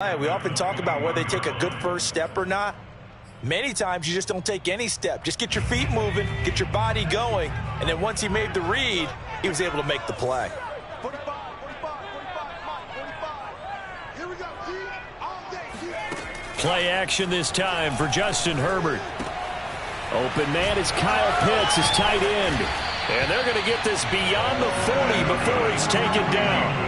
We often talk about whether they take a good first step or not. Many times you just don't take any step. Just get your feet moving, get your body going, and then once he made the read, he was able to make the play. 45, 45, 45. Here we go. All day. Play action this time for Justin Herbert. Open man is Kyle Pitts, his tight end. And they're going to get this beyond the 40 before he's taken down.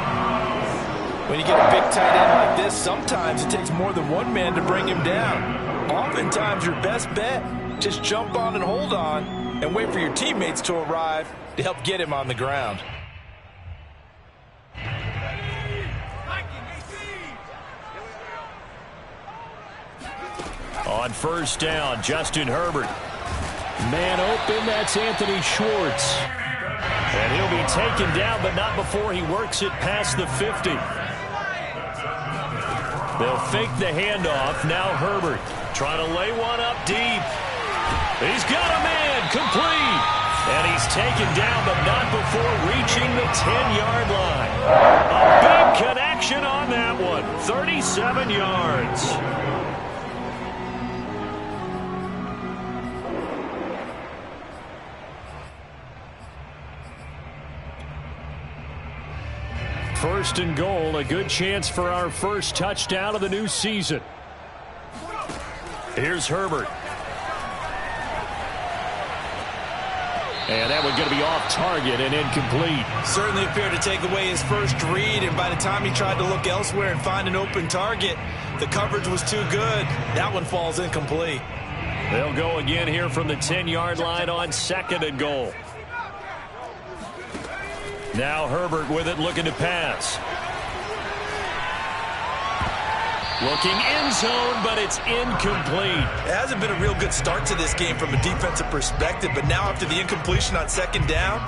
When you get a big tight end like this, sometimes it takes more than one man to bring him down. Oftentimes, your best bet, just jump on and hold on and wait for your teammates to arrive to help get him on the ground. On first down, Justin Herbert. Man open, that's Anthony Schwartz. And he'll be taken down, but not before he works it past the 50. They'll fake the handoff. Now Herbert trying to lay one up deep. He's got a man complete. And he's taken down, but not before reaching the 10-yard line. A big connection on that one. 37 yards. First and goal, a good chance for our first touchdown of the new season. Here's Herbert. And that one's going to be off target and incomplete. Certainly appeared to take away his first read, and by the time he tried to look elsewhere and find an open target, the coverage was too good. That one falls incomplete. They'll go again here from the 10-yard line on second and goal. Now Herbert with it, looking to pass. Looking end zone, but it's incomplete. It hasn't been a real good start to this game from a defensive perspective, but now after the incompletion on second down,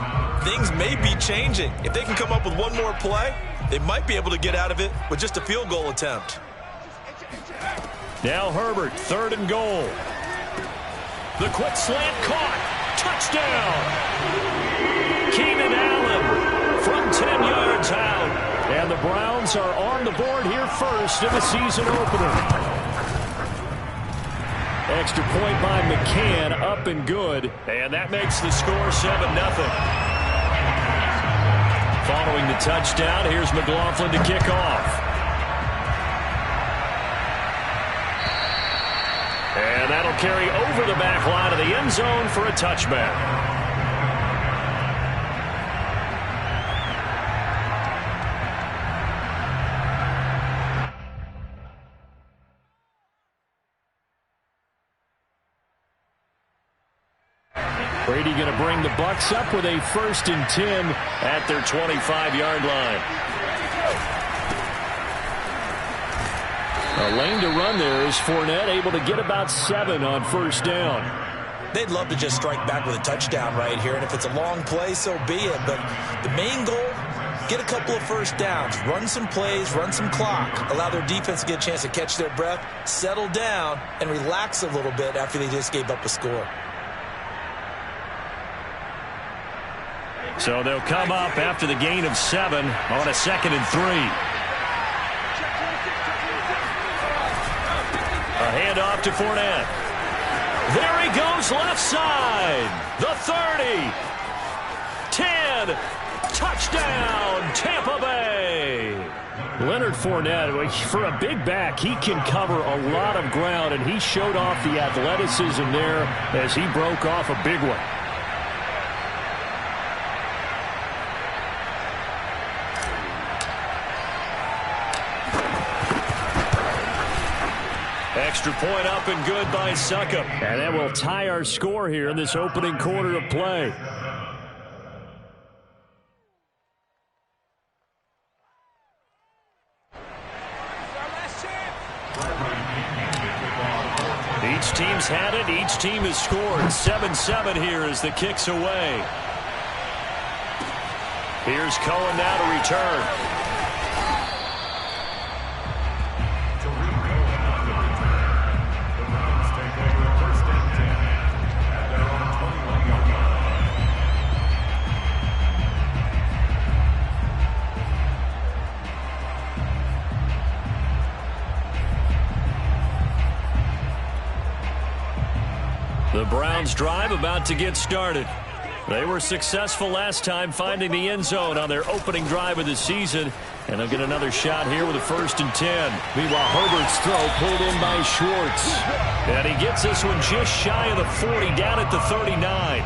things may be changing. If they can come up with one more play, they might be able to get out of it with just a field goal attempt. Now Herbert, third and goal. The quick slant caught. Touchdown. Keenan Allen from 10 yards out. And the Browns are on the board here first in the season opener. Extra point by McCann, up and good. And that makes the score 7-0. Following the touchdown, here's McLaughlin to kick off. And that'll carry over the back line of the end zone for a touchback. Brady going to bring the Bucs up with a 1st and 10 at their 25-yard line. A lane to run there is Fournette, able to get about 7 on first down. They'd love to just strike back with a touchdown right here, and if it's a long play, so be it. But the main goal, get a couple of first downs, run some plays, run some clock, allow their defense to get a chance to catch their breath, settle down, and relax a little bit after they just gave up a score. So they'll come up after the gain of 7 on a 2nd and 3. A handoff to Fournette. There he goes left side. The 30. 10. Touchdown, Tampa Bay. Leonard Fournette, for a big back, he can cover a lot of ground, and he showed off the athleticism there as he broke off a big one. Extra point up and good by Succop. And that will tie our score here in this opening quarter of play. Each team's had it. Each team has scored. 7-7 here as the kick's away. Here's Cohen now to return. The Browns drive about to get started. They were successful last time finding the end zone on their opening drive of the season. And they'll get another shot here with a 1st and 10. Meanwhile, Herbert's throw pulled in by Schwartz. And he gets this one just shy of the 40, down at the 39.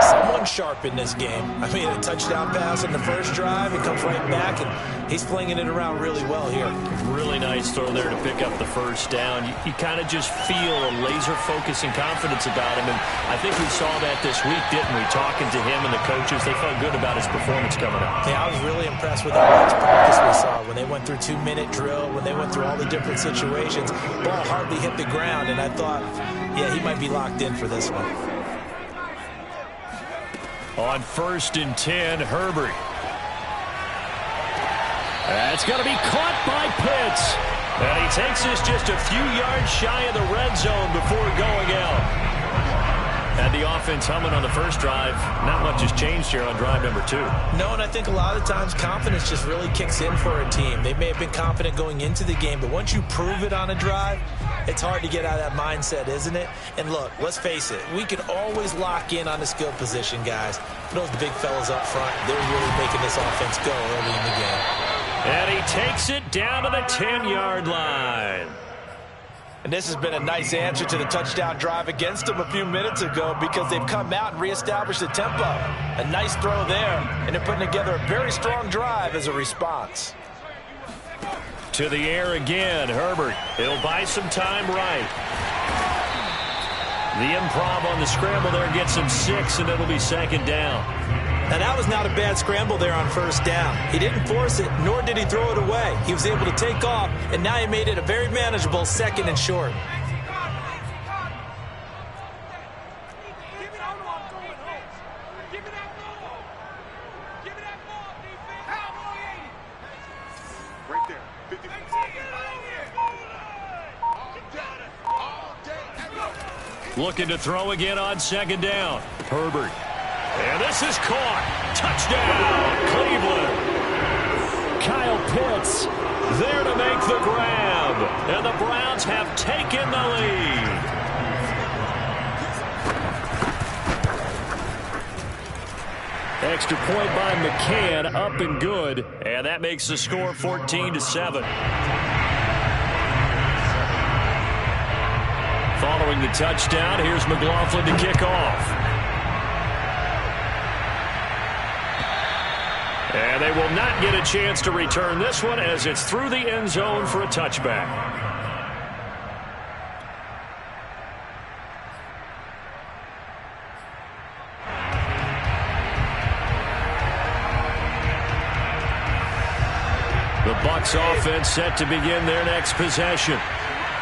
Someone sharp in this game. I mean, a touchdown pass in the first drive. It comes right back, and he's flinging it around really well here. Really nice throw there to pick up the first down. You kind of just feel a laser focus and confidence about him. And I think we saw that this week, didn't we? Talking to him and the coaches, they felt good about his performance coming up. Yeah, I was really impressed with how much practice we saw. When they went through 2-minute drill, when they went through all the different situations, ball hardly hit the ground, and I thought, yeah, he might be locked in for this one. On 1st and 10, Herbert. That's going to be caught by Pitts. And he takes this just a few yards shy of the red zone before going out. Had the offense humming on the first drive. Not much has changed here on drive number 2. No, and I think a lot of times confidence just really kicks in for a team. They may have been confident going into the game, but once you prove it on a drive, it's hard to get out of that mindset, isn't it? And look, let's face it, we can always lock in on the skill position, guys. Those big fellas up front, they're really making this offense go early in the game. And he takes it down to the 10-yard line. And this has been a nice answer to the touchdown drive against them a few minutes ago because they've come out and reestablished the tempo. A nice throw there, and they're putting together a very strong drive as a response. To the air again, Herbert. He'll buy some time right. The improv on the scramble there gets him 6, and it'll be 2nd down. Now, that was not a bad scramble there on 1st down. He didn't force it, nor did he throw it away. He was able to take off, and now he made it a very manageable 2nd and short. Right there. 50. Looking to throw again on 2nd down. Herbert. And this is caught. Touchdown, Cleveland. Kyle Pitts there to make the grab. And the Browns have taken the lead. Extra point by McCann, up and good. And that makes the score 14-7. Following the touchdown, here's McLaughlin to kick off. And they will not get a chance to return this one as it's through the end zone for a touchback. The Bucs offense set to begin their next possession.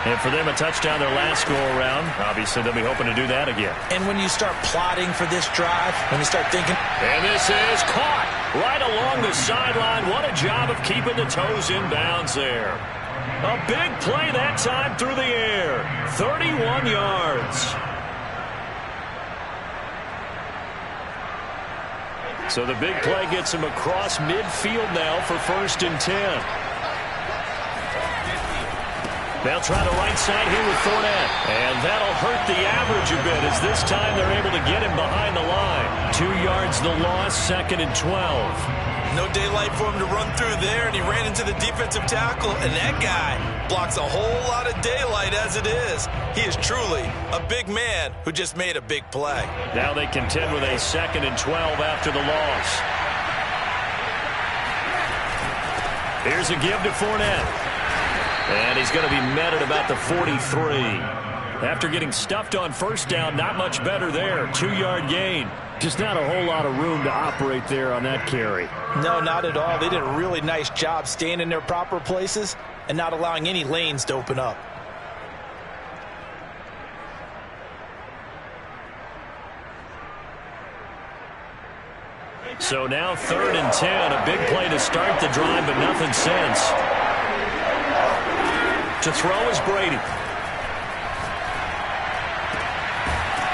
And for them, a touchdown their last go-around. Obviously, they'll be hoping to do that again. And when you start plotting for this drive, when you start thinking... And this is caught right along the sideline. What a job of keeping the toes in bounds there. A big play that time through the air. 31 yards. So the big play gets him across midfield now for 1st and 10. They'll try the right side here with Fournette. And that'll hurt the average a bit as this time they're able to get him behind the line. 2 yards the loss, 2nd and 12. No daylight for him to run through there, and he ran into the defensive tackle, and that guy blocks a whole lot of daylight as it is. He is truly a big man who just made a big play. Now they contend with a 2nd and 12 after the loss. Here's a give to Fournette. And he's going to be met at about the 43. After getting stuffed on 1st down, not much better there. 2-yard gain. Just not a whole lot of room to operate there on that carry. No, not at all. They did a really nice job staying in their proper places and not allowing any lanes to open up. So now 3rd and 10. A big play to start the drive, but nothing since. To throw is Brady.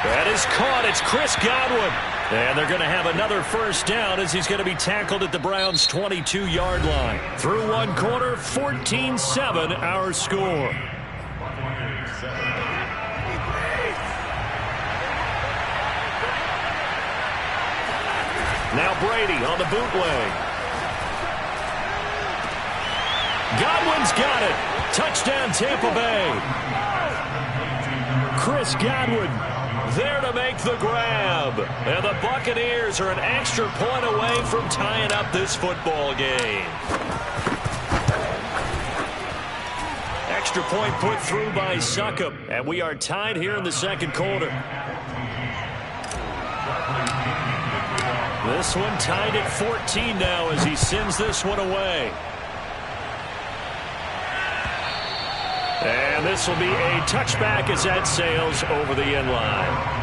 That is caught. It's Chris Godwin. And they're going to have another 1st down as he's going to be tackled at the Browns' 22-yard line. Through one quarter, 14-7 our score. Now Brady on the bootleg. Godwin's got it. Touchdown, Tampa Bay. Chris Godwin there to make the grab. And the Buccaneers are an extra point away from tying up this football game. Extra point put through by Succop. And we are tied here in the second quarter. This one tied at 14 now as he sends this one away. And this will be a touchback as that sails over the end line.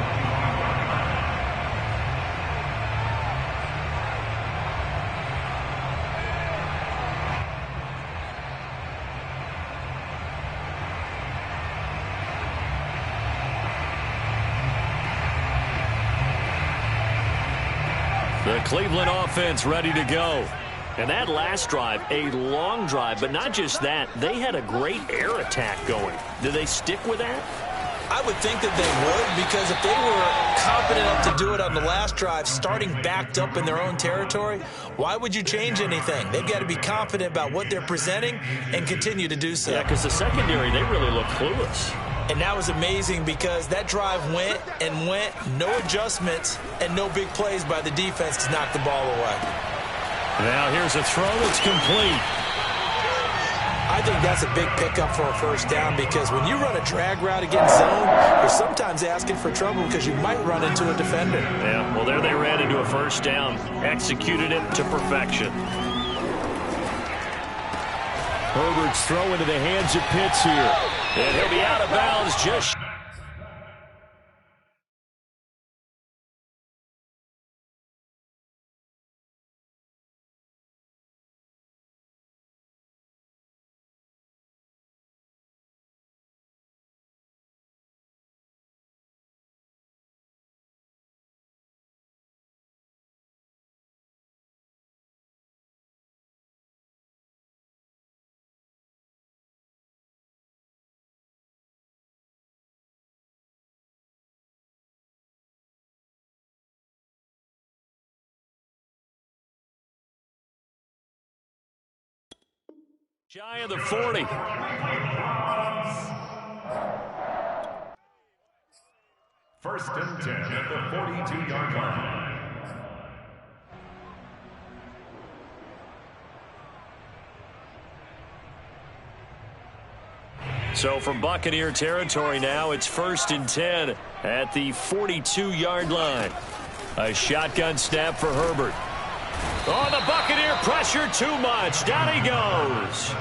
The Cleveland offense ready to go. And that last drive, a long drive, but not just that. They had a great air attack going. Do they stick with that? I would think that they would, because if they were confident enough to do it on the last drive, starting backed up in their own territory, why would you change anything? They've got to be confident about what they're presenting and continue to do so. Yeah, because the secondary, they really look clueless. And that was amazing because that drive went and went, no adjustments, and no big plays by the defense to knock the ball away. Now here's a throw that's complete. I think that's a big pickup for a first down because when you run a drag route against zone, you're sometimes asking for trouble because you might run into a defender. Yeah, well, there they ran into a first down. Executed it to perfection. Herbert's throw into the hands of Pitts here. And he'll be out of bounds just... Shy of the 40. First and 10 at the 42-yard line. So from Buccaneer territory now, it's first and 10 at the 42-yard line. A shotgun snap for Herbert. Oh, the Buccaneer pressure too much. Down he goes.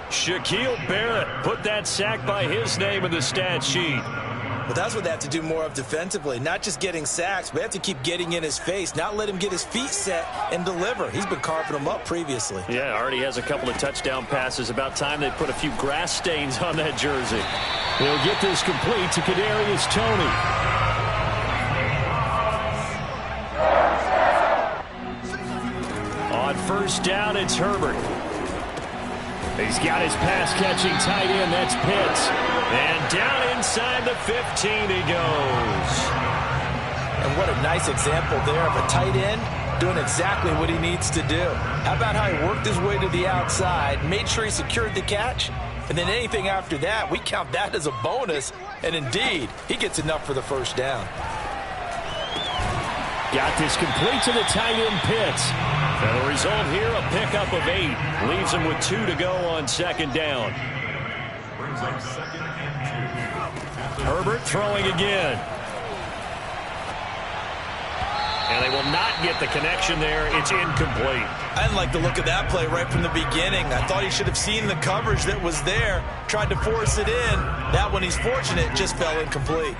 Shaquille Barrett put that sack by his name in the stat sheet. Well, that's what they have to do more of defensively. Not just getting sacks, but they have to keep getting in his face, not let him get his feet set and deliver. He's been carving them up previously. Yeah, already has a couple of touchdown passes. About time they put a few grass stains on that jersey. They'll get this complete to Kadarius Toney. On first down, it's Herbert. He's got his pass-catching tight end. That's Pitts. And down inside the 15 he goes. And what a nice example there of a tight end doing exactly what he needs to do. How about how he worked his way to the outside, made sure he secured the catch, and then anything after that, we count that as a bonus. And indeed, he gets enough for the first down. Got this complete to the tight end, Pitts. And the result here, a pickup of 8. Leaves him with 2 to go on second down. Brings up second and 2. Herbert throwing again. And they will not get the connection there. It's incomplete. I didn't like the look of that play right from the beginning. I thought he should have seen the coverage that was there, tried to force it in. That one, he's fortunate, just fell incomplete.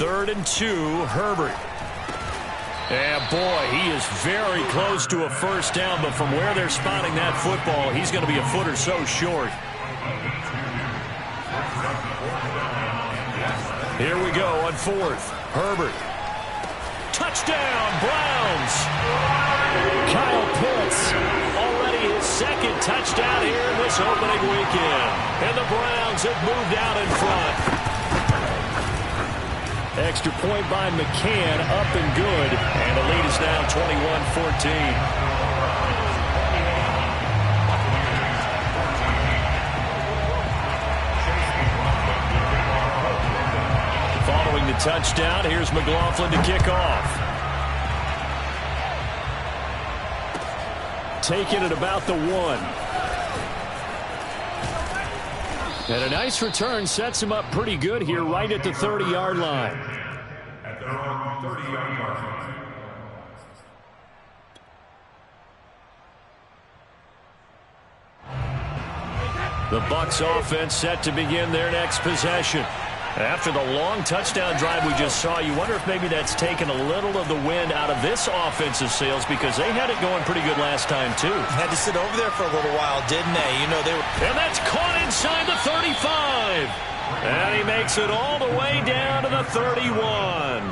Third and 2, Herbert. And boy, he is very close to a first down, but from where they're spotting that football, he's going to be a foot or so short. Here we go on fourth. Herbert. Touchdown, Browns. Kyle Pitts, already his second touchdown here in this this opening weekend. And the Browns have moved out in front. Extra point by McCann, up and good. And the lead is now 21-14. Following the touchdown, here's McLaughlin to kick off. Taking it about the 1. And a nice return sets him up pretty good here right at the 30-yard line. At their own 30-yard line. The Bucs offense set to begin their next possession. After the long touchdown drive we just saw, you wonder if maybe that's taken a little of the wind out of this offensive sails, because they had it going pretty good last time, too. Had to sit over there for a little while, didn't they? You know, they were... And that's caught inside the 35. And he makes it all the way down to the 31.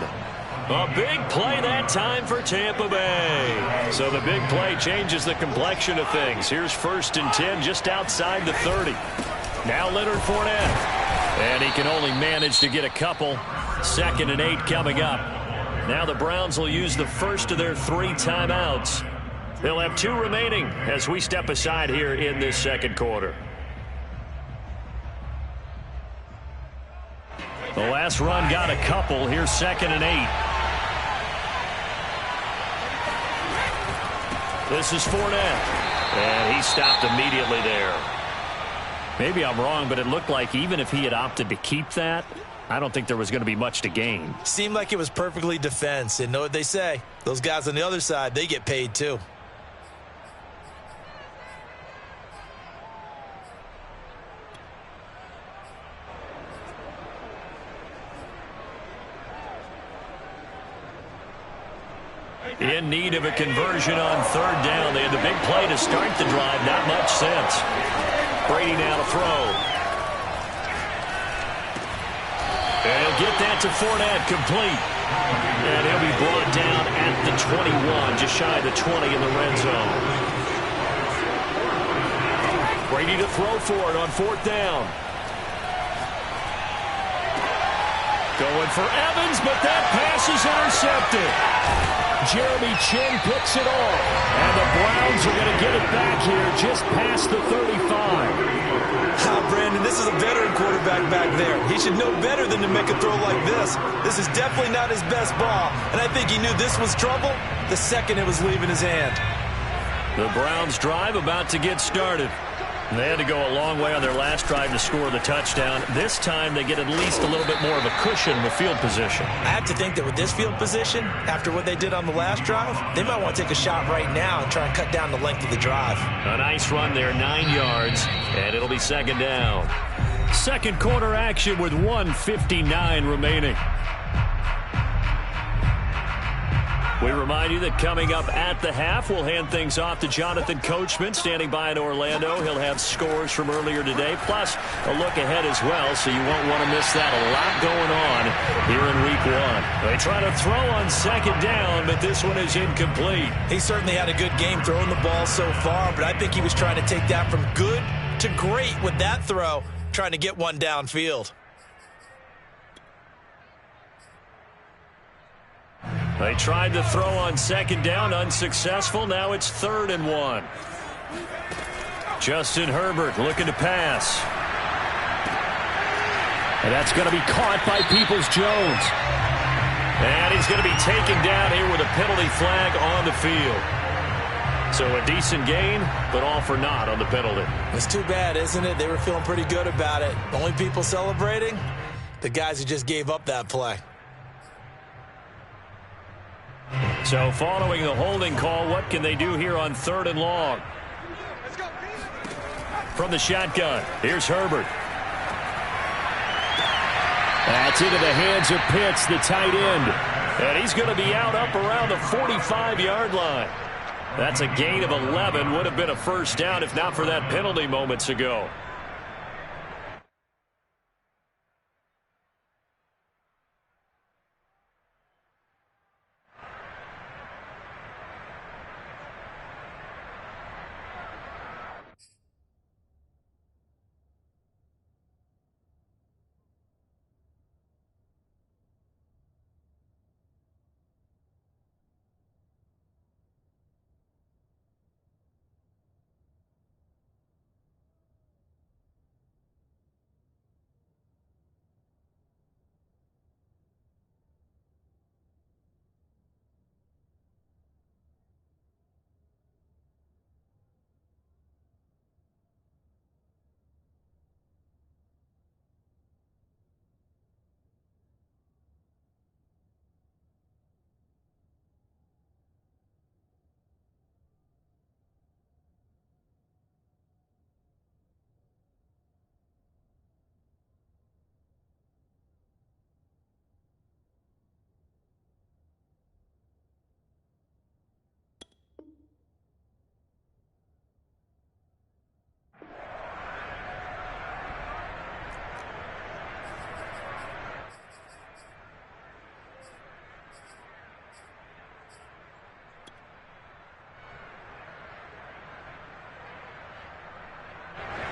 A big play that time for Tampa Bay. So the big play changes the complexion of things. Here's 1st and 10 just outside the 30. Now Leonard Fournette. And he can only manage to get a couple. 2nd and 8 coming up. Now the Browns will use the first of their 3 timeouts. They'll have 2 remaining as we step aside here in this second quarter. The last run got a couple. Here's 2nd and 8. This is Fournette. And he stopped immediately there. Maybe I'm wrong, but it looked like even if he had opted to keep that, I don't think there was going to be much to gain. Seemed like it was perfectly defense. And know what they say? Those guys on the other side, they get paid too. In need of a conversion on 3rd down. They had the big play to start the drive. Not much sense. Brady now to throw. And he'll get that to Fournette, complete. And he'll be brought down at the 21, just shy of the 20 in the red zone. Brady to throw for it on 4th down. Going for Evans, but that pass is intercepted. Jeremy Chin picks it off. And the Browns are going to get it back here just past the 35. Brandon, this is a veteran quarterback back there. He should know better than to make a throw like this. This is definitely not his best ball. And I think he knew this was trouble the second it was leaving his hand. The Browns drive about to get started. They had to go a long way on their last drive to score the touchdown. This time they get at least a little bit more of a cushion with field position. I have to think that with this field position, after what they did on the last drive, they might want to take a shot right now and try and cut down the length of the drive. A nice run there, 9 yards, and it'll be 2nd down. Second quarter action with 1:59 remaining. We remind you that coming up at the half, we'll hand things off to Jonathan Coachman, standing by in Orlando. He'll have scores from earlier today, plus a look ahead as well, so you won't want to miss that. A lot going on here in Week 1. They try to throw on 2nd down, but this one is incomplete. He certainly had a good game throwing the ball so far, but I think he was trying to take that from good to great with that throw, trying to get one downfield. They tried to throw on 2nd down, unsuccessful. Now it's 3rd and 1. Justin Herbert looking to pass. And that's going to be caught by Peoples-Jones. And he's going to be taken down here with a penalty flag on the field. So a decent gain, but all for naught on the penalty. It's too bad, isn't it? They were feeling pretty good about it. The only people celebrating, the guys who just gave up that play. So following the holding call, what can they do here on 3rd and long? From the shotgun, here's Herbert. That's into the hands of Pitts, the tight end. And he's going to be out up around the 45-yard line. That's a gain of 11. Would have been a 1st down if not for that penalty moments ago.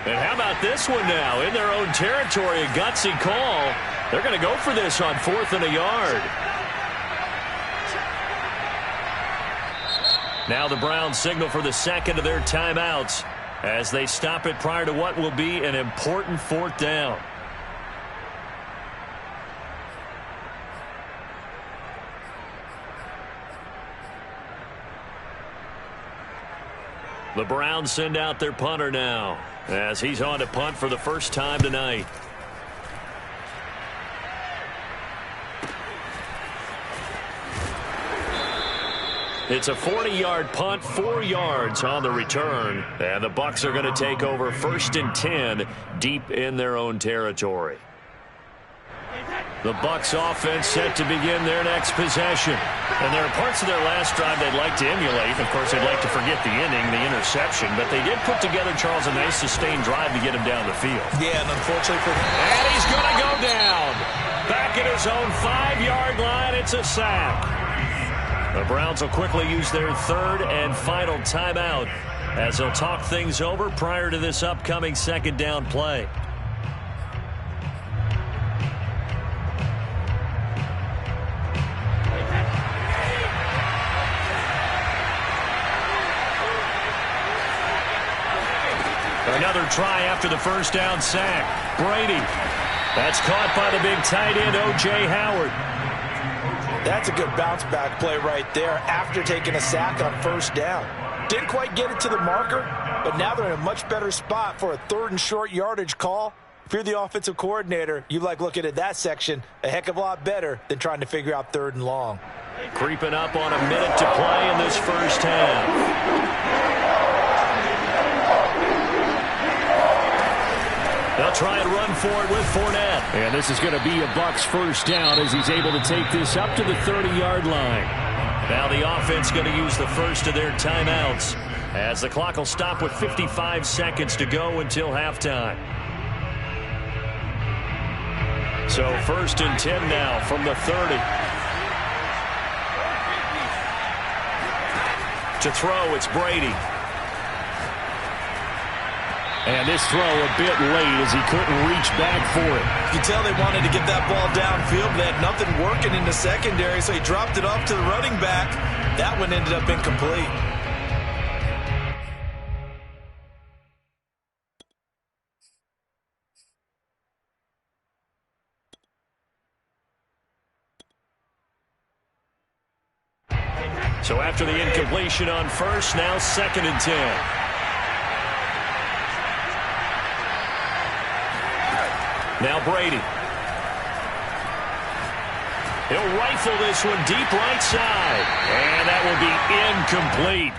And how about this one now? In their own territory, a gutsy call. They're going to go for this on 4th and a yard. Now the Browns signal for the second of their timeouts as they stop it prior to what will be an important 4th down. The Browns send out their punter now as he's on to punt for the first time tonight. It's a 40-yard punt, 4 yards on the return. And the Bucs are going to take over 1st and 10 deep in their own territory. The Bucs offense set to begin their next possession. And there are parts of their last drive they'd like to emulate. Of course, they'd like to forget the inning, the interception. But they did put together, Charles, a nice sustained drive to get him down the field. Yeah, and unfortunately for them. And he's going to go down. Back at his own 5-yard line, it's a sack. The Browns will quickly use their 3rd and final timeout as they'll talk things over prior to this upcoming 2nd down play. Another try after the first down sack. Brady. That's caught by the big tight end, O.J. Howard. That's a good bounce-back play right there after taking a sack on 1st down. Didn't quite get it to the marker, but now they're in a much better spot for a 3rd and short yardage call. If you're the offensive coordinator, you like looking at that section a heck of a lot better than trying to figure out 3rd and long. Creeping up on a minute to play in this first half. They'll try and run for it with Fournette. And this is going to be a Bucs first down as he's able to take this up to the 30-yard line. Now the offense going to use the first of their timeouts as the clock will stop with 55 seconds to go until halftime. So 1st and 10 now from the 30. To throw, it's Brady. And this throw a bit late as he couldn't reach back for it. You can tell they wanted to get that ball downfield, but they had nothing working in the secondary, so he dropped it off to the running back. That one ended up incomplete. So after the incompletion on 1st, now 2nd and 10. Now Brady. He'll rifle this one deep right side. And that will be incomplete.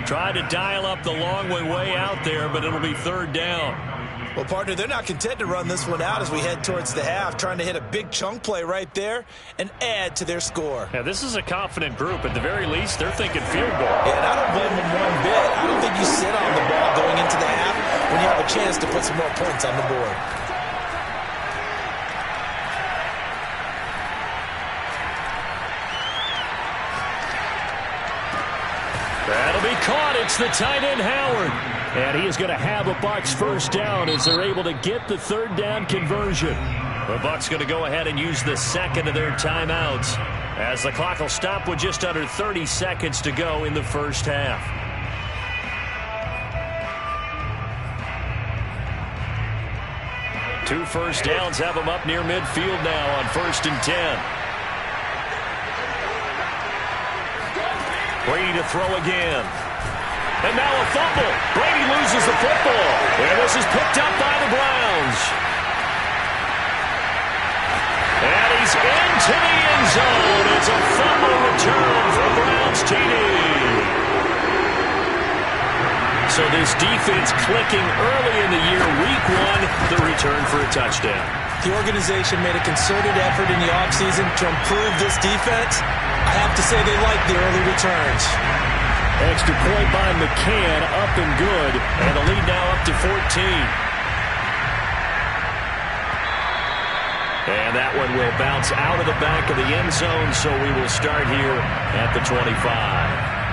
Tried to dial up the long way out there, but it'll be 3rd down. Well, partner, they're not content to run this one out as we head towards the half, trying to hit a big chunk play right there and add to their score. Now, this is a confident group. At the very least, they're thinking field goal. Yeah, and I don't blame them one bit. I don't think you sit on the ball going into the half when you have a chance to put some more points on the board. That'll be caught. It's the tight end, Howard. And he is going to have a Bucs first down as they're able to get the 3rd down conversion. The Bucs going to go ahead and use the 2nd of their timeouts as the clock will stop with just under 30 seconds to go in the first half. Two first downs have them up near midfield now on 1st and 10. Brady to throw again. And now a fumble. Brady loses the football. And this is picked up by the Browns. And he's into the end zone. It's a fumble return for Browns TD. So this defense clicking early in the year, week 1, the return for a touchdown. The organization made a concerted effort in the offseason to improve this defense. I have to say they like the early returns. Extra point by McCann, up and good. And the lead now up to 14. And that one will bounce out of the back of the end zone, so we will start here at the 25.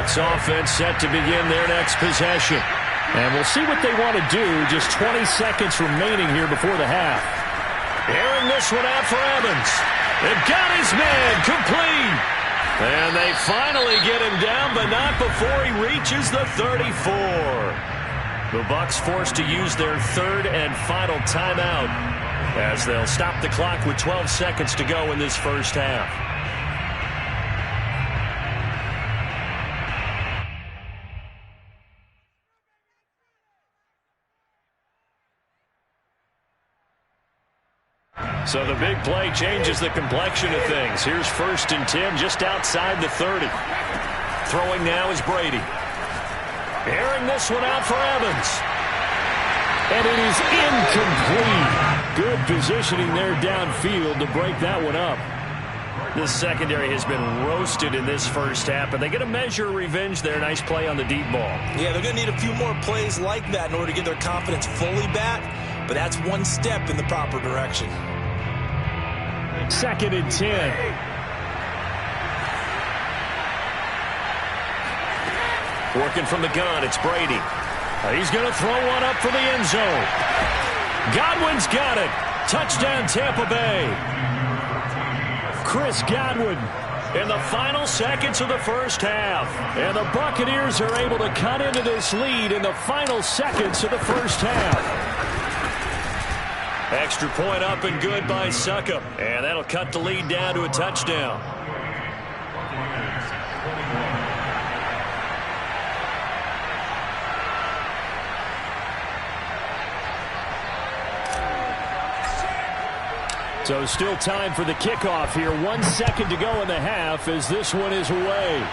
Bucs offense set to begin their next possession. And we'll see what they want to do. Just 20 seconds remaining here before the half. Airing this one out for Evans. They've got his man complete. And they finally get him down, but not before he reaches the 34. The Bucs forced to use their third and final timeout as they'll stop the clock with 12 seconds to go in this first half. So the big play changes the complexion of things. Here's 1st and 10 just outside the 30. Throwing now is Brady. Airing this one out for Evans. And it is incomplete. Good positioning there downfield to break that one up. This secondary has been roasted in this first half, and they get a measure of revenge there. Nice play on the deep ball. Yeah, they're going to need a few more plays like that in order to get their confidence fully back, but that's one step in the proper direction. 2nd and 10. Working from the gun, it's Brady. He's going to throw one up for the end zone. Godwin's got it. Touchdown, Tampa Bay. Chris Godwin in the final seconds of the first half. And the Buccaneers are able to cut into this lead in the final seconds of the first half. Extra point up and good by Suckup. And that'll cut the lead down to a touchdown. So still time for the kickoff here. 1 second to go in the half as this one is away.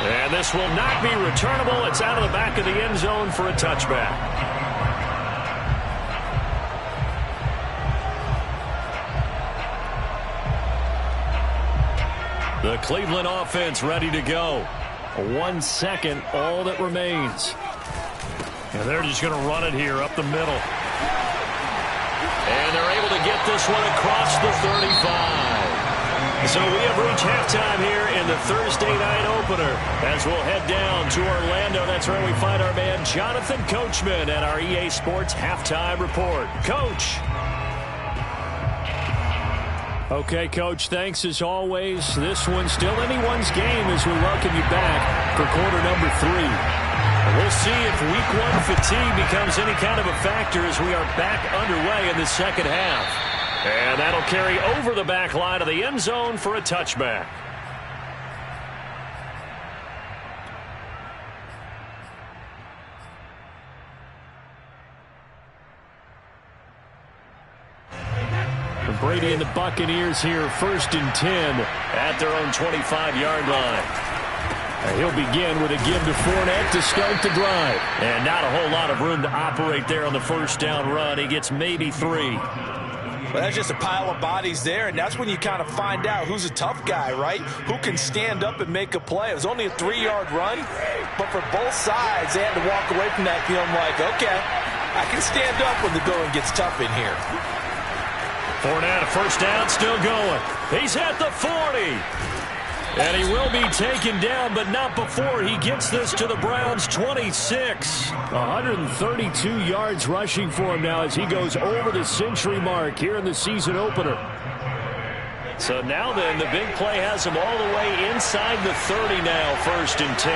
And this will not be returnable. It's out of the back of the end zone for a touchback. The Cleveland offense ready to go. 1 second, all that remains. And they're just going to run it here up the middle. And they're able to get this one across the 35. So we have reached halftime here in the Thursday night opener. As we'll head down to Orlando, that's where we find our man Jonathan Coachman at our EA Sports Halftime Report. Coach. Okay, Coach, thanks as always. This one's still anyone's game as we welcome you back for quarter number 3. We'll see if week 1 fatigue becomes any kind of a factor as we are back underway in the second half. And that'll carry over the back line of the end zone for a touchback. Brady and the Buccaneers here, 1st and 10 at their own 25-yard line. He'll begin with a give to Fournette to start the drive. And not a whole lot of room to operate there on the first down run. He gets maybe 3. Well, that's just a pile of bodies there, and that's when you kind of find out who's a tough guy, right? Who can stand up and make a play. It was only a 3-yard run, but for both sides, they had to walk away from that feeling like, okay, I can stand up when the going gets tough in here. Fournette, a first down, still going. He's at the 40. And he will be taken down, but not before he gets this to the Browns' 26. 132 yards rushing for him now as he goes over the century mark here in the season opener. So now then, the big play has him all the way inside the 30 now, 1st and 10.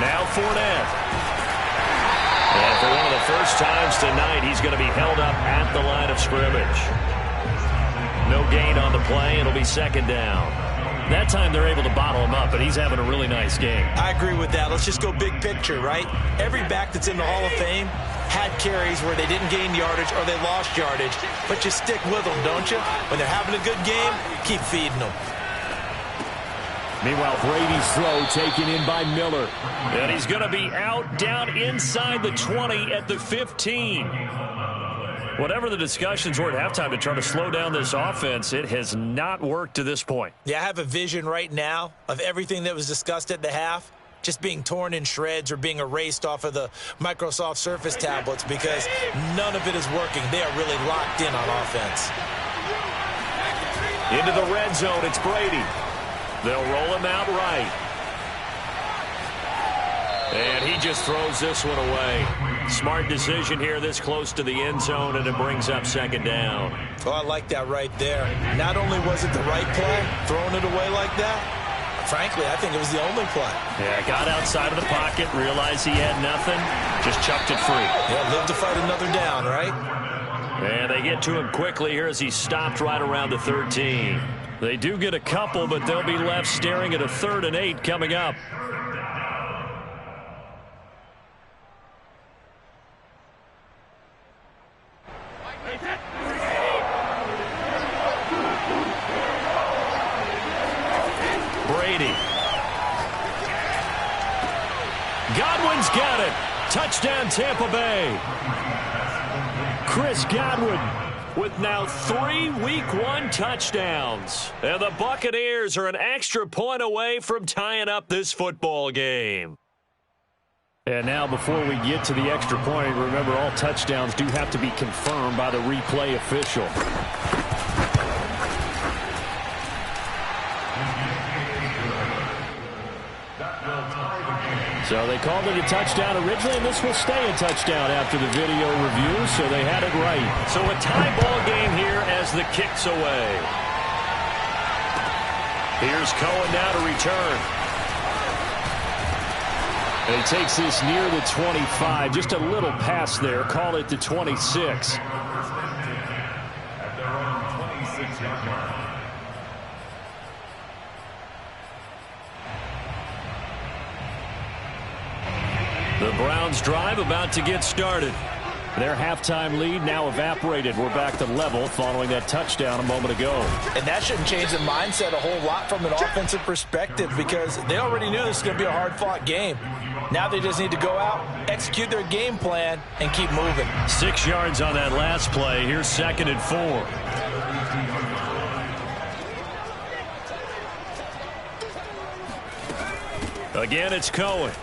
Now Fournette. And for one of the first times tonight, he's going to be held up at the line of scrimmage. No gain on the play. It'll be 2nd down. That time they're able to bottle him up, but he's having a really nice game. I agree with that. Let's just go big picture, right? Every back that's in the Hall of Fame had carries where they didn't gain yardage or they lost yardage, but you stick with them, don't you? When they're having a good game, keep feeding them. Meanwhile, Brady's throw taken in by Miller. And he's going to be out down inside the 20 at the 15. Whatever the discussions were at halftime to try to slow down this offense, it has not worked to this point. Yeah, I have a vision right now of everything that was discussed at the half just being torn in shreds or being erased off of the Microsoft Surface tablets because none of it is working. They are really locked in on offense. Into the red zone, it's Brady. They'll roll him out right. And he just throws this one away. Smart decision here this close to the end zone, and it brings up second down. Oh, I like that right there. Not only was it the right play, throwing it away like that, frankly, I think it was the only play. Yeah, got outside of the pocket, realized he had nothing, just chucked it free. Yeah, live to fight another down, right? And they get to him quickly here as he stopped right around the 13. They do get a couple, but they'll be left staring at a 3rd and 8 coming up. Brady. Godwin's got it. Touchdown, Tampa Bay. Chris Godwin with now 3 Week 1 touchdowns. And the Buccaneers are an extra point away from tying up this football game. And now before we get to the extra point, remember all touchdowns do have to be confirmed by the replay official. So they called it a touchdown originally, and this will stay a touchdown after the video review, so they had it right. So a tie ball game here as the kick's away. Here's Cohen now to return. And he takes this near the 25, just a little pass there, call it the 26. At their own 26-yard line. The Browns drive about to get started. Their halftime lead now evaporated. We're back to level following that touchdown a moment ago. And that shouldn't change the mindset a whole lot from an offensive perspective because they already knew this was going to be a hard-fought game. Now they just need to go out, execute their game plan, and keep moving. 6 yards on that last play. Here's 2nd and 4. Again, it's Cohen.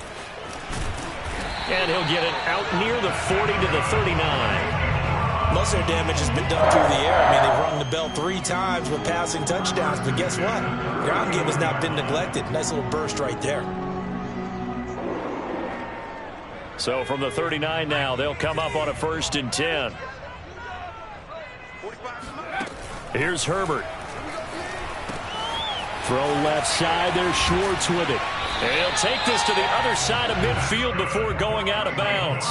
And he'll get it out near the 40 to the 39. Most of their damage has been done through the air. I mean, they've rung the bell 3 times with passing touchdowns, but guess what? Ground game has not been neglected. Nice little burst right there. So from the 39 now, they'll come up on a 1st and 10. Here's Herbert. Throw left side. There's Schwartz with it. And he'll take this to the other side of midfield before going out of bounds.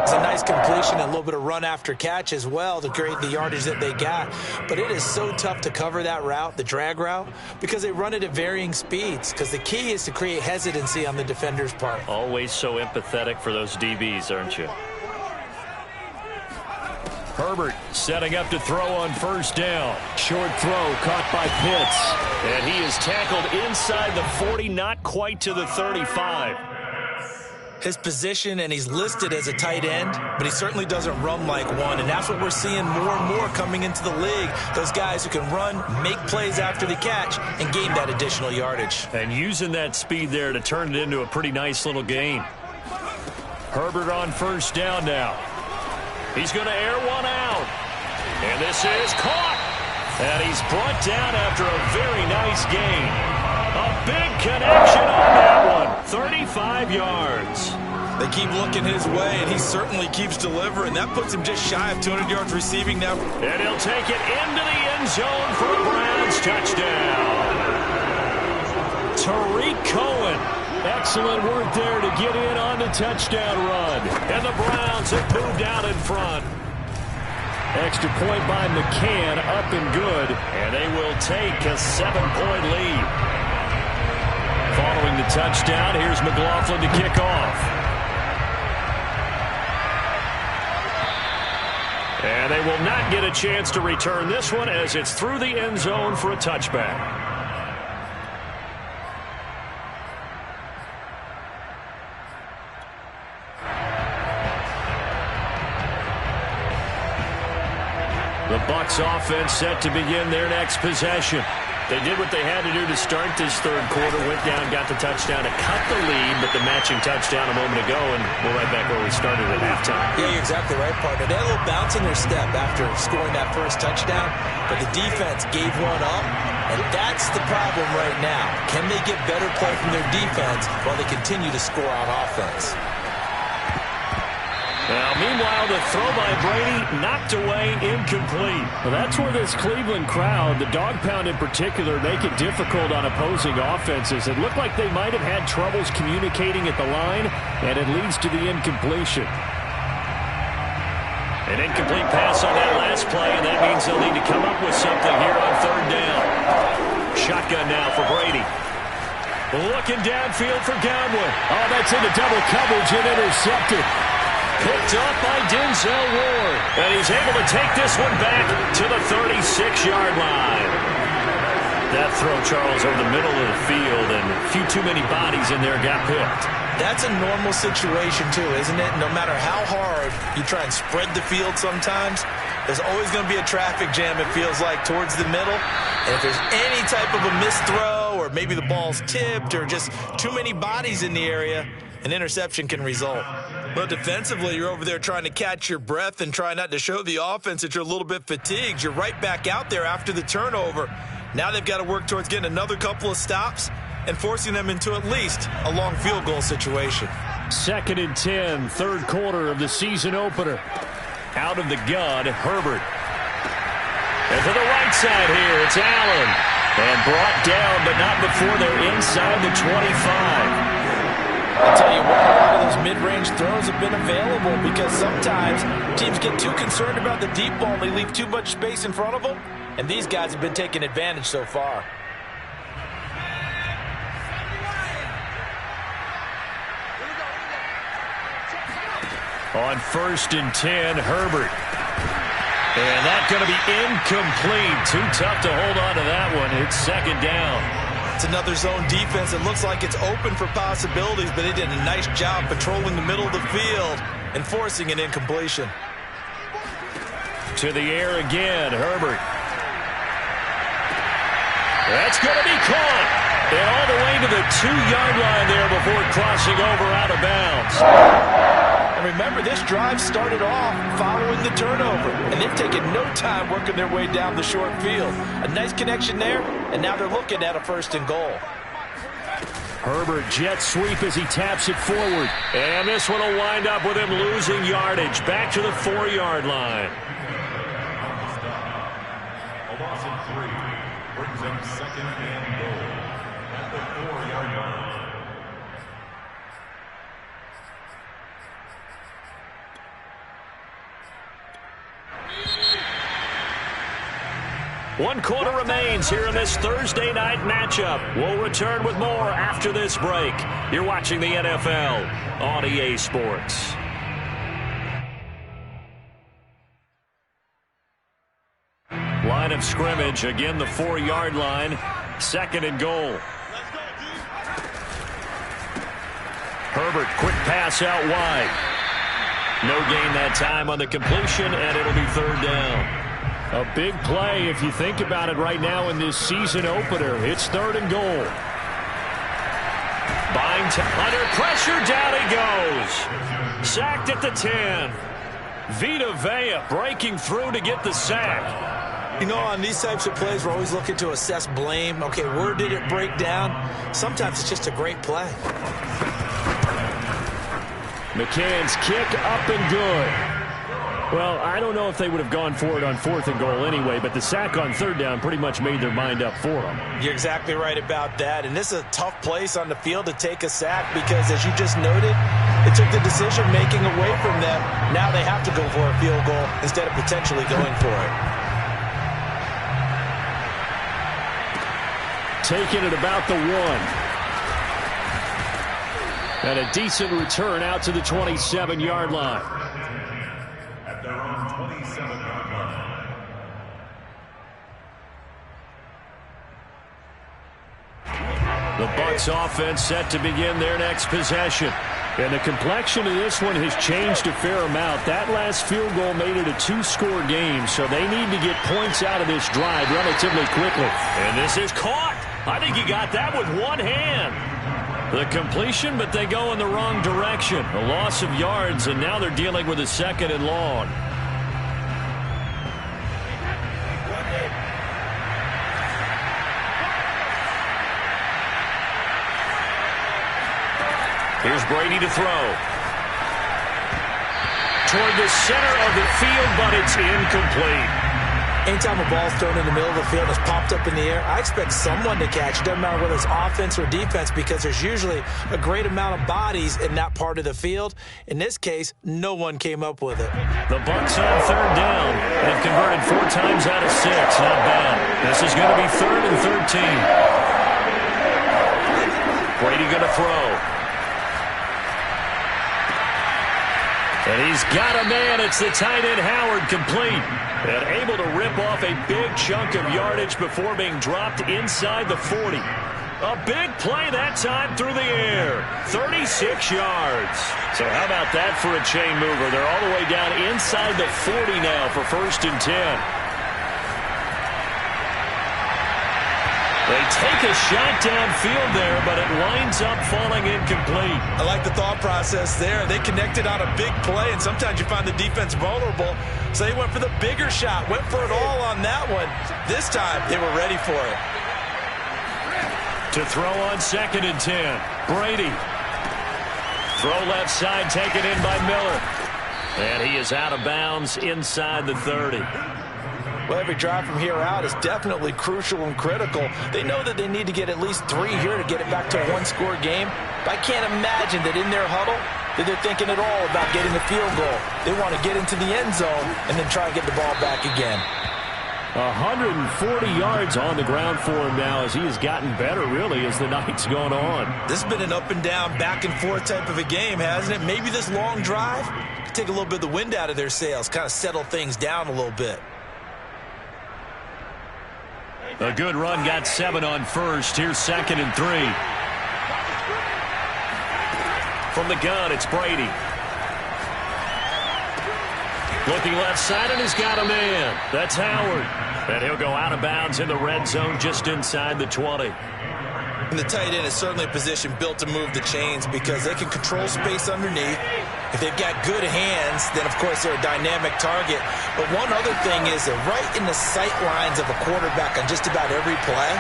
It's a nice completion and a little bit of run after catch as well to create the yardage that they got. But it is so tough to cover that route, the drag route, because they run it at varying speeds. Because the key is to create hesitancy on the defender's part. Always so empathetic for those DBs, aren't you? Herbert setting up to throw on 1st down. Short throw caught by Pitts. And he is tackled inside the 40, not quite to the 35. His position, and he's listed as a tight end, but he certainly doesn't run like one. And that's what we're seeing more and more coming into the league. Those guys who can run, make plays after the catch, and gain that additional yardage. And using that speed there to turn it into a pretty nice little game. Herbert on 1st down now. He's going to air one out. And this is caught. And he's brought down after a very nice gain. A big connection on that one. 35 yards. They keep looking his way, and he certainly keeps delivering. That puts him just shy of 200 yards receiving now. And he'll take it into the end zone for a Browns touchdown. Tariq Cohen. Excellent work there to get in on the touchdown run. And the Browns have moved out in front. Extra point by McCann, up and good. And they will take a 7-point lead. Following the touchdown, here's McLaughlin to kick off. And they will not get a chance to return this one as it's through the end zone for a touchback. The Bucs offense set to begin their next possession. They did what they had to do to start this third quarter. Went down, got the touchdown to cut the lead, but the matching touchdown a moment ago, and we're right back where we started at halftime. Yeah, you're exactly right, partner. They had a little bounce in their step after scoring that first touchdown, but the defense gave one up, and that's the problem right now. Can they get better play from their defense while they continue to score on offense? Now, meanwhile, the throw by Brady knocked away, incomplete. Well, that's where this Cleveland crowd, the dog pound in particular, make it difficult on opposing offenses. It looked like they might have had troubles communicating at the line, and it leads to the incompletion. An incomplete pass on that last play, and that means they'll need to come up with something here on third down. Shotgun now for Brady. Looking downfield for Godwin. Oh, that's into double coverage and intercepted. Picked up by Denzel Ward. And he's able to take this one back to the 36-yard line. That throw, Charles, over the middle of the field, and a few too many bodies in there got picked. That's a normal situation, too, isn't it? No matter how hard you try and spread the field sometimes, there's always going to be a traffic jam, it feels like, towards the middle. And if there's any type of a missed throw, or maybe the ball's tipped, or just too many bodies in the area, an interception can result. But defensively, you're over there trying to catch your breath and try not to show the offense that you're a little bit fatigued. You're right back out there after the turnover. Now they've got to work towards getting another couple of stops and forcing them into at least a long field goal situation. 2nd and 10, third quarter of the season opener. Out of the gun, Herbert. And to the right side here, it's Allen. And brought down, but not before they're inside the 25. I'll tell you what, a lot of those mid-range throws have been available because sometimes teams get too concerned about the deep ball and they leave too much space in front of them, and these guys have been taking advantage so far. On 1st and 10, Herbert. And that's going to be incomplete. Too tough to hold on to that one. It's 2nd down. It's another zone defense. It looks like it's open for possibilities, but they did a nice job patrolling the middle of the field and forcing an incompletion. To the air again, Herbert. That's going to be caught. And all the way to the 2-yard line there before crossing over out of bounds. And remember, this drive started off following the turnover, and they've taken no time working their way down the short field. A nice connection there, and now they're looking at a 1st and goal. Herbert jet sweep as he taps it forward. And this one will wind up with him losing yardage back to the 4-yard line. A loss of 3 brings them 2nd and goal at the 4-yard line. One quarter remains here in this Thursday night matchup. We'll return with more after this break. You're watching the NFL on EA Sports. Line of scrimmage, again the 4-yard line. 2nd and goal. Herbert, quick pass out wide. No gain that time on the completion, and it'll be 3rd down. A big play if you think about it right now in this season opener. It's 3rd and goal. Under pressure, down he goes. Sacked at the 10. Vita Vea breaking through to get the sack. You know, on these types of plays, we're always looking to assess blame. Okay, where did it break down? Sometimes it's just a great play. McCann's kick up and good. Well, I don't know if they would have gone for it on 4th and goal anyway, but the sack on 3rd down pretty much made their mind up for them. You're exactly right about that, and this is a tough place on the field to take a sack because, as you just noted, it took the decision-making away from them. Now they have to go for a field goal instead of potentially going for it. Taking it about the 1. And a decent return out to the 27-yard line. At their own 27-yard line. The Bucs offense set to begin their next possession. And the complexion of this one has changed a fair amount. That last field goal made it a two-score game, so they need to get points out of this drive relatively quickly. And this is caught. I think he got that with one hand. The completion, but they go in the wrong direction. A loss of yards, and now they're dealing with a 2nd and long. Here's Brady to throw. Toward the center of the field, but it's incomplete. Anytime a ball's thrown in the middle of the field and it's popped up in the air, I expect someone to catch it. Doesn't matter whether it's offense or defense, because there's usually a great amount of bodies in that part of the field. In this case, no one came up with it. The Bucs on 3rd down. They've converted 4 times out of 6. Not bad. This is going to be 3rd and 13. Brady going to throw. And he's got a man. It's the tight end Howard, complete. And able to rip off a big chunk of yardage before being dropped inside the 40. A big play that time through the air. 36 yards. So how about that for a chain mover? They're all the way down inside the 40 now for 1st and 10. They take a shot downfield there, but it winds up falling incomplete. I like the thought process there. They connected on a big play, and sometimes you find the defense vulnerable. So they went for the bigger shot, went for it all on that one. This time, they were ready for it. To throw on 2nd and 10. Brady. Throw left side, taken in by Miller. And he is out of bounds inside the 30. Well, every drive from here out is definitely crucial and critical. They know that they need to get at least 3 here to get it back to a one-score game. But I can't imagine that in their huddle that they're thinking at all about getting the field goal. They want to get into the end zone and then try and get the ball back again. 140 yards on the ground for him now as he has gotten better, really, as the night's gone on. This has been an up-and-down, back-and-forth type of a game, hasn't it? Maybe this long drive could take a little bit of the wind out of their sails, kind of settle things down a little bit. A good run, got 7 on 1st. Here's 2nd and 3. From the gun, it's Brady. Looking left side, and he's got a man. That's Howard. And he'll go out of bounds in the red zone just inside the 20. And the tight end is certainly a position built to move the chains because they can control space underneath. If they've got good hands, then, of course, they're a dynamic target. But one other thing is they're right in the sight lines of a quarterback on just about every play,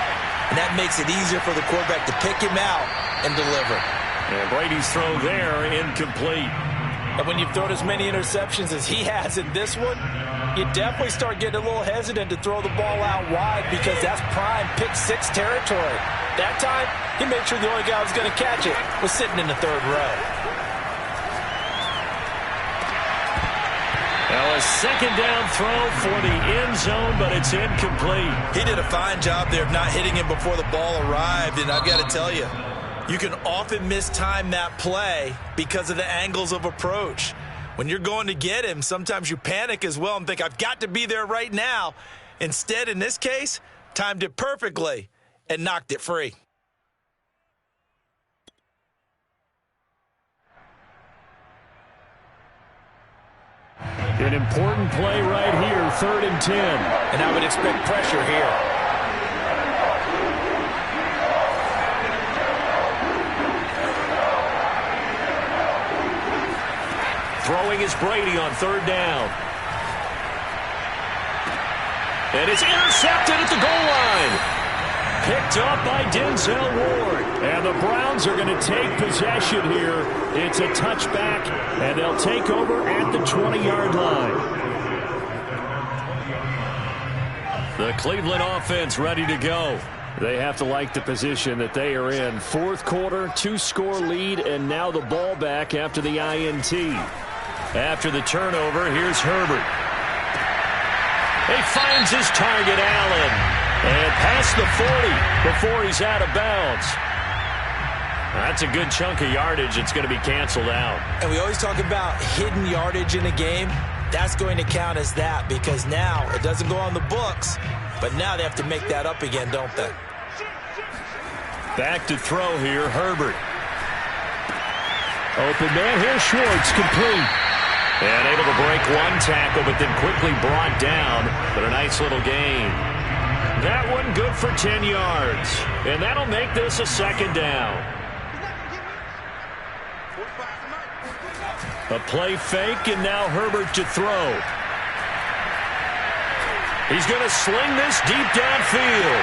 and that makes it easier for the quarterback to pick him out and deliver. And Brady's throw there, incomplete. And when you've thrown as many interceptions as he has in this one, you definitely start getting a little hesitant to throw the ball out wide because that's prime pick-6 territory. That time, he made sure the only guy who was going to catch it was sitting in the 3rd row. Now a 2nd down throw for the end zone, but it's incomplete. He did a fine job there of not hitting him before the ball arrived, and I've got to tell you, you can often mistime that play because of the angles of approach. When you're going to get him, sometimes you panic as well and think, I've got to be there right now. Instead, in this case, timed it perfectly and knocked it free. An important play right here, 3rd and 10. And I would expect pressure here. Throwing is Brady on 3rd down. And it's intercepted at the goal line. Picked up by Denzel Ward. And the Browns are going to take possession here. It's a touchback, and they'll take over at the 20-yard line. The Cleveland offense ready to go. They have to like the position that they are in. 4th quarter, 2-score lead, and now the ball back after the INT. After the turnover, here's Herbert. He finds his target, Allen. And past the 40 before he's out of bounds. That's a good chunk of yardage. It's going to be canceled out. And we always talk about hidden yardage in a game. That's going to count as that because now it doesn't go on the books, but now they have to make that up again, don't they? Back to throw here, Herbert. Open man, here's Schwartz, complete. And able to break one tackle, but then quickly brought down. But a nice little gain. That one good for 10 yards. And that'll make this a second down. A play fake, and now Herbert to throw. He's going to sling this deep downfield.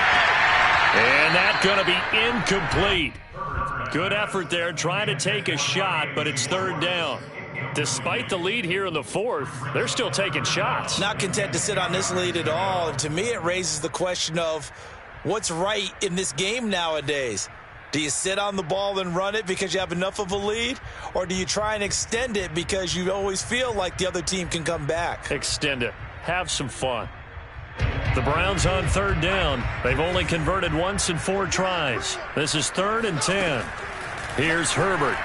And that's going to be incomplete. Good effort there, trying to take a shot, but it's third down. Despite the lead here in the fourth, they're still taking shots. Not content to sit on this lead at all. And to me, it raises the question of what's right in this game nowadays. Do you sit on the ball and run it because you have enough of a lead? Or do you try and extend it because you always feel like the other team can come back? Extend it. Have some fun. The Browns on third down. They've only converted once in 4 tries. This is 3rd and 10. Here's Herbert.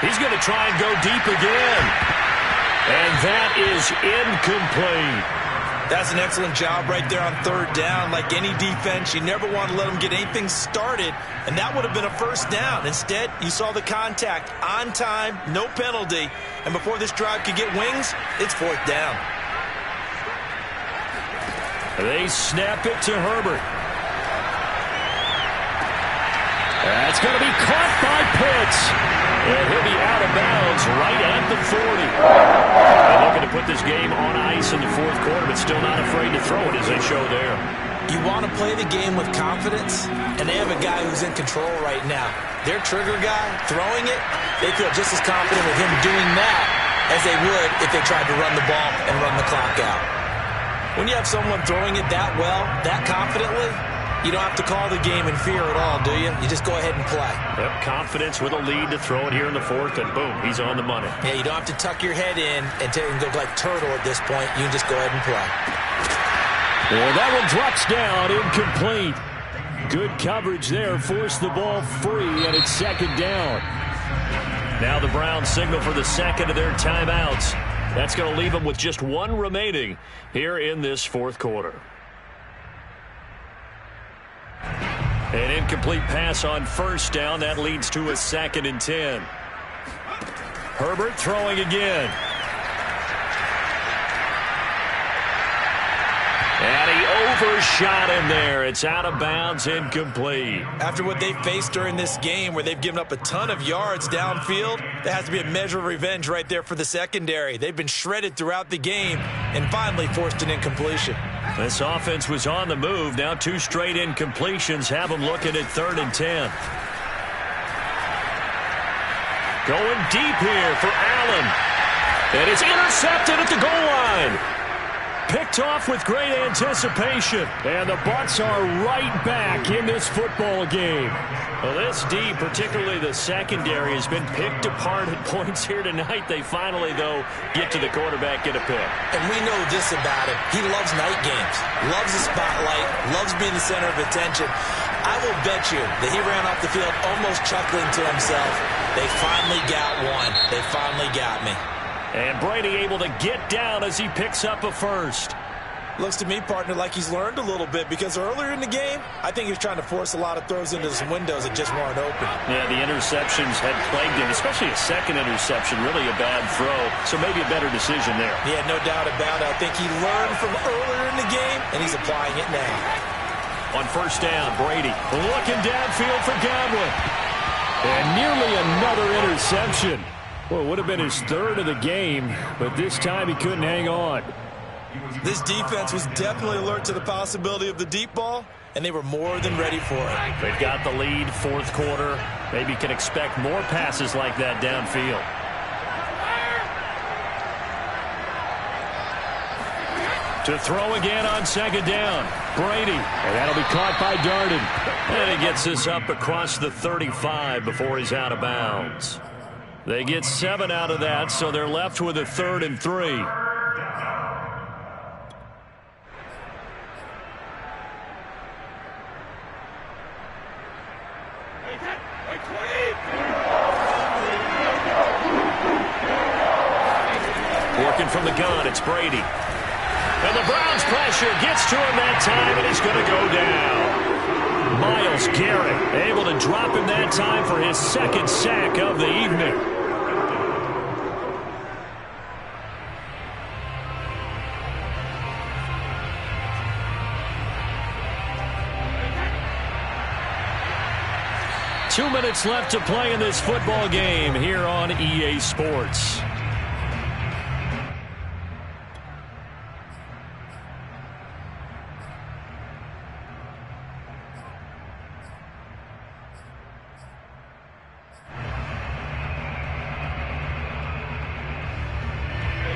He's going to try and go deep again. And that is incomplete. That's an excellent job right there on third down. Like any defense, you never want to let them get anything started, and that would have been a first down. Instead, you saw the contact on time, no penalty, and before this drive could get wings, it's 4th down. They snap it to Herbert. That's going to be caught by Pitts. And he'll be out of bounds right at the 40. They're looking to put this game on ice in the fourth quarter, but still not afraid to throw it as they show there. You want to play the game with confidence, and they have a guy who's in control right now. Their trigger guy, throwing it, they feel just as confident with him doing that as they would if they tried to run the ball and run the clock out. When you have someone throwing it that well, that confidently, you don't have to call the game in fear at all, do you? You just go ahead and play. Yep, confidence with a lead to throw it here in the fourth, and boom, he's on the money. Yeah, you don't have to tuck your head in and go like turtle at this point. You can just go ahead and play. Well, that one drops down, incomplete. Good coverage there, forced the ball free, and it's second down. Now the Browns signal for the second of their timeouts. That's going to leave them with just one remaining here in this fourth quarter. An incomplete pass on first down. That leads to a 2nd and 10. Herbert throwing again. And he overshot him there. It's out of bounds, incomplete. After what they faced during this game where they've given up a ton of yards downfield, there has to be a measure of revenge right there for the secondary. They've been shredded throughout the game and finally forced an incompletion. This offense was on the move. Now 2 straight incompletions have them looking at 3rd and 10. Going deep here for Allen. And it's intercepted at the goal line. Picked off with great anticipation. And the Bucs are right back in this football game. Well, this D, particularly the secondary, has been picked apart at points here tonight. They finally, though, get to the quarterback, get a pick. And we know this about him. He loves night games, loves the spotlight, loves being the center of attention. I will bet you that he ran off the field almost chuckling to himself. They finally got one. They finally got me. And Brady able to get down as he picks up a first. Looks to me, partner, like he's learned a little bit because earlier in the game, I think he was trying to force a lot of throws into some windows that just weren't open. Yeah, the interceptions had plagued him, especially a second interception, really a bad throw. So maybe a better decision there. Yeah, no doubt about it. I think he learned from earlier in the game, and he's applying it now. On first down, Brady looking downfield for Godwin. And nearly another interception. Well, it would have been his 3rd of the game, but this time he couldn't hang on. This defense was definitely alert to the possibility of the deep ball, and they were more than ready for it. They've got the lead, fourth quarter. Maybe can expect more passes like that downfield. To throw again on second down. Brady, and that'll be caught by Darden. And he gets this up across the 35 before he's out of bounds. They get 7 out of that, so they're left with a 3rd and 3. Working from the gun, it's Brady. And the Browns pressure gets to him that time, and he's going to go down. Myles Garrett able to drop him that time for his second sack of the evening. Two minutes left to play in this football game here on EA Sports.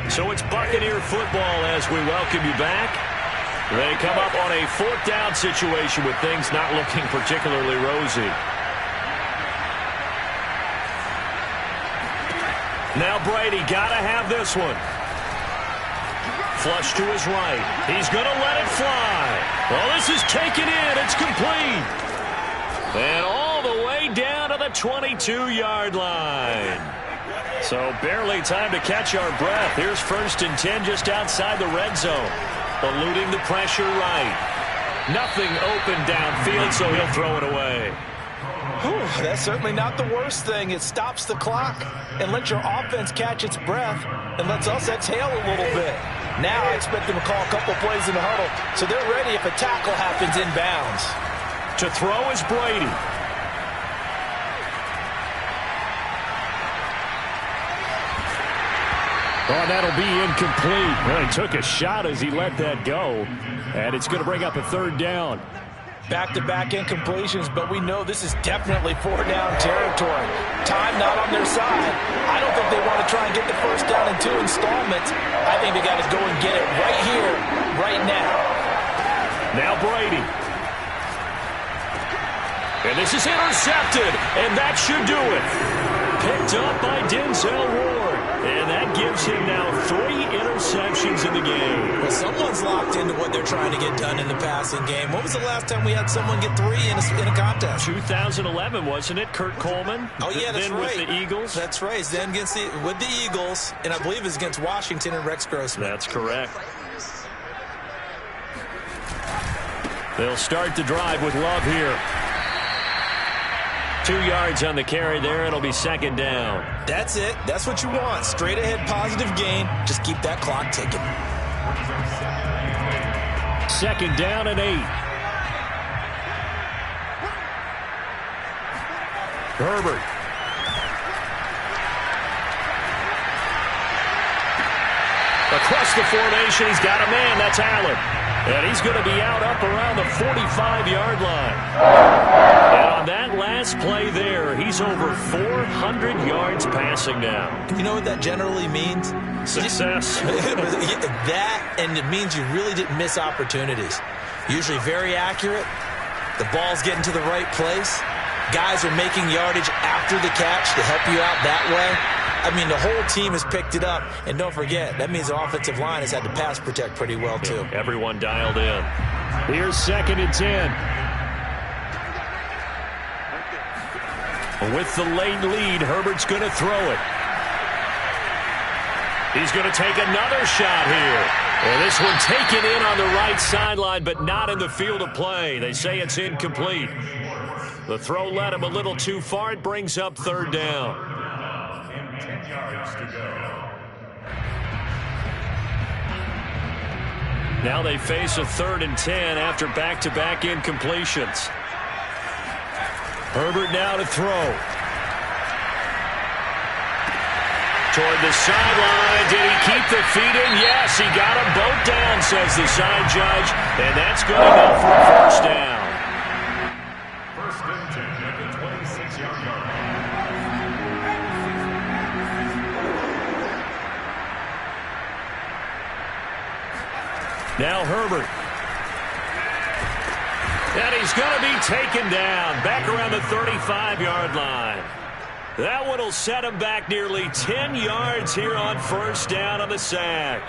So it's Buccaneer football as we welcome you back. They come up on a fourth down situation with things not looking particularly rosy. Now Brady got to have this one. Flush to his right. He's going to let it fly. Well, this is taken in. It's complete. And all the way down to the 22-yard line. So barely time to catch our breath. Here's 1st and 10 just outside the red zone. Eluding the pressure right. Nothing open downfield, so he'll throw it away. Whew, that's certainly not the worst thing. It stops the clock and lets your offense catch its breath and lets us exhale a little bit. Now I expect them to call a couple plays in the huddle so they're ready if a tackle happens inbounds. To throw is Brady. Oh, that'll be incomplete. Well, he took a shot as he let that go, and it's going to bring up a 3rd down. Back-to-back incompletions, but we know this is definitely 4-down territory. Time not on their side. I don't think they want to try and get the 1st down in 2 installments. I think they got to go and get it right here, right now. Now Brady. And this is intercepted, and that should do it. Picked up by Denzel Ward. And that gives him now 3 interceptions in the game. Well, someone's locked into what they're trying to get done in the passing game. When was the last time we had someone get 3 in a contest? 2011, wasn't it? Kurt Coleman? Oh, yeah, that's then right. With the Eagles? That's right. Then with the Eagles, and I believe it's against Washington and Rex Grossman. That's correct. They'll start the drive with Love here. 2 yards on the carry there. It'll be 2nd down. That's it. That's what you want. Straight ahead, positive gain. Just keep that clock ticking. 2nd down and 8. Herbert. Across the formation, he's got a man. That's Allen. And he's going to be out up around the 45-yard line. And on that last play there, he's over 400 yards passing now. You know what that generally means? Success. That, and it means you really didn't miss opportunities. Usually very accurate. The ball's getting to the right place. Guys are making yardage after the catch to help you out that way. I mean, the whole team has picked it up. And don't forget, that means the offensive line has had to pass protect pretty well, too. Yeah, everyone dialed in. Here's 2nd and 10. With the late lead, Herbert's going to throw it. He's going to take another shot here. And this one taken in on the right sideline, but not in the field of play. They say it's incomplete. The throw led him a little too far. It brings up 3rd down. 10 yards to go. Now they face a 3rd and 10 after back-to-back incompletions. Herbert now to throw. Toward the sideline. Did he keep the feet in? Yes, he got them both down, says the side judge. And that's going to go for a 1st down. 1st and 10 at the 26-yard line. Now Herbert. And he's going to be taken down back around the 35-yard line. That one will set him back nearly 10 yards here on 1st down on the sack.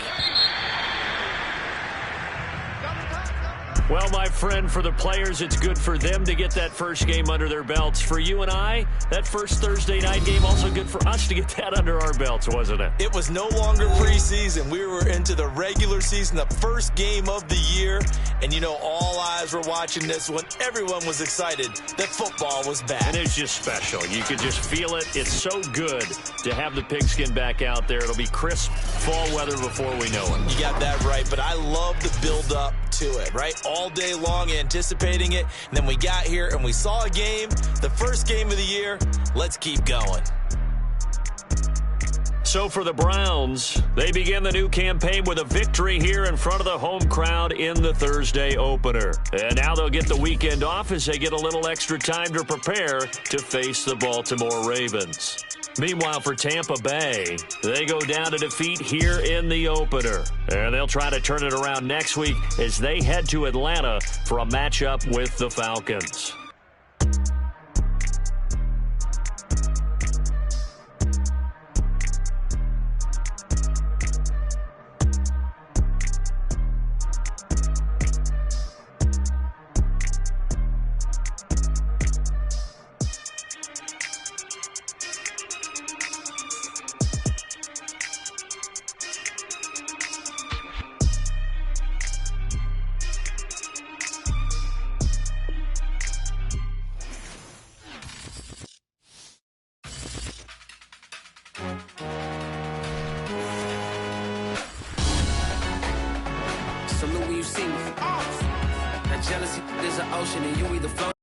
Well, my friend, for the players, it's good for them to get that first game under their belts. For you and I, that first Thursday night game, also good for us to get that under our belts, wasn't it? It was no longer preseason. We were into the regular season, the first game of the year. And, you know, all eyes were watching this one. Everyone was excited that football was back. And it's just special. You could just feel it. It's so good to have the pigskin back out there. It'll be crisp fall weather before we know it. You got that right, but I love the build-up to it, right? All day long anticipating it, and then we got here and we saw a game, the first game of the year. Let's keep going. So for the Browns, they begin the new campaign with a victory here in front of the home crowd in the Thursday opener. And now they'll get the weekend off as they get a little extra time to prepare to face the Baltimore Ravens. Meanwhile, for Tampa Bay, they go down to defeat here in the opener. And they'll try to turn it around next week as they head to Atlanta for a matchup with the Falcons. Salute when you see me. That jealousy is an ocean and you either float